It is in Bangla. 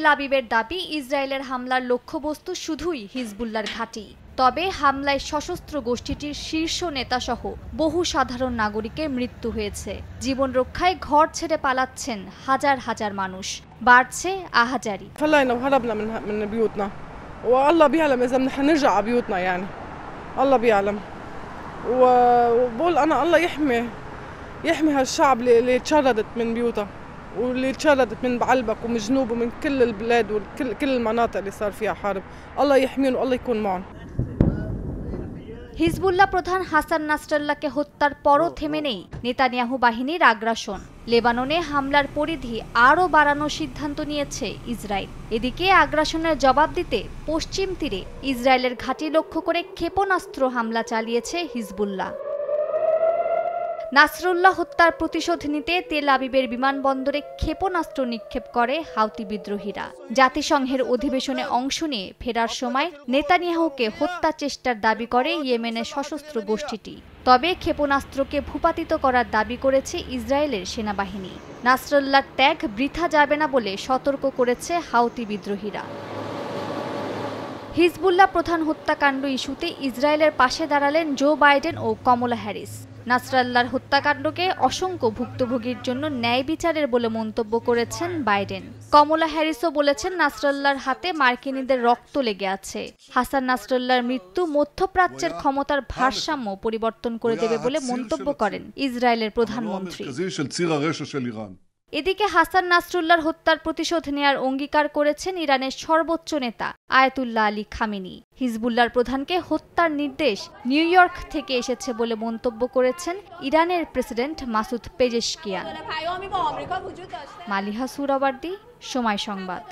তেল আবিবের দাবি, ইসরায়েলের হামলার লক্ষ্যবস্তু শুধুই হিজবুল্লাহর ঘাঁটি। তবে হামলায় সশস্ত্র গোষ্ঠীটির শীর্ষ নেতাসহ বহু সাধারণ নাগরিকের মৃত্যু হয়েছে। জীবন রক্ষায় ঘর ছেড়ে পালাচ্ছেন হাজার হাজার মানুষ। বাড়ছে আহাজারি। والله بيعلم اذا حنرجع على بيوتنا، يعني الله بيعلم. وبقول انا الله يحمي هالشعب اللي تشردت من بيوتها واللي تشردت من بعلبك ومن جنوب ومن كل البلاد وكل المناطق اللي صار فيها حرب. الله يحميهم والله يكون معهم. হিজবুল্লাহ প্রধান হাসান নাসরাল্লাহকে হত্যার পরও থেমে নেই নেতানিয়াহু বাহিনীর আগ্রাসন। লেবাননে হামলার পরিধি আরও বাড়ানোর সিদ্ধান্ত নিয়েছে ইসরায়েল। এদিকে আগ্রাসনের জবাব দিতে পশ্চিম তীরে ইসরায়েলের ঘাঁটি লক্ষ্য করে ক্ষেপণাস্ত্র হামলা চালিয়েছে হিজবুল্লাহ। নাসরুল্লাহ হত্যার প্রতিশোধ নিতে তেল আবিবের বিমানবন্দরে ক্ষেপণাস্ত্র নিক্ষেপ করে হাউতি বিদ্রোহীরা। জাতিসংঘের অধিবেশনে অংশ নিয়ে ফেরার সময় নেতানিয়াহুকে হত্যা চেষ্টার দাবি করে ইয়েমেনের সশস্ত্র গোষ্ঠীটি। তবে ক্ষেপণাস্ত্রকে ভূপাতিত করার দাবি করেছে ইসরায়েলের সেনাবাহিনী। নাসরুল্লাহর ত্যাগ বৃথা যাবে না বলে সতর্ক করেছে হাউতি বিদ্রোহীরা। হিজবুল্লাহ প্রধান হত্যাকাণ্ড ইস্যুতে ইসরায়েলের পাশে দাঁড়ালেন জো বাইডেন ও কমলা হ্যারিস। নাসরাল্লাহর হত্যাকাণ্ডকে অসংখ্য ভুক্তভোগীর জন্য ন্যায় বিচারের বলে মন্তব্য করেছেন বাইডেন। কমলা হ্যারিসও বলেছেন নাসরাল্লাহর হাতে মার্কিনীদের রক্ত লেগে আছে। হাসান নাসরাল্লাহর মৃত্যু মধ্যপ্রাচ্যের ক্ষমতার ভারসাম্য পরিবর্তন করে দেবে বলে মন্তব্য করেন ইসরায়েলের প্রধানমন্ত্রী। এদিকে হাসান নাসরুল্লাহর হত্যার প্রতিশোধ নেয়ার অঙ্গীকার করেছেন ইরানের সর্বোচ্চ নেতা আয়াতুল্লাহ আলী খামেনি। হিজবুল্লাহর প্রধানকে হত্যার নির্দেশ নিউ ইয়র্ক থেকে এসেছে বলে মন্তব্য করেছেন ইরানের প্রেসিডেন্ট মাসুদ পেজেশকিয়ান। মালিহা সুরাওয়ার্দী, সময় সংবাদ।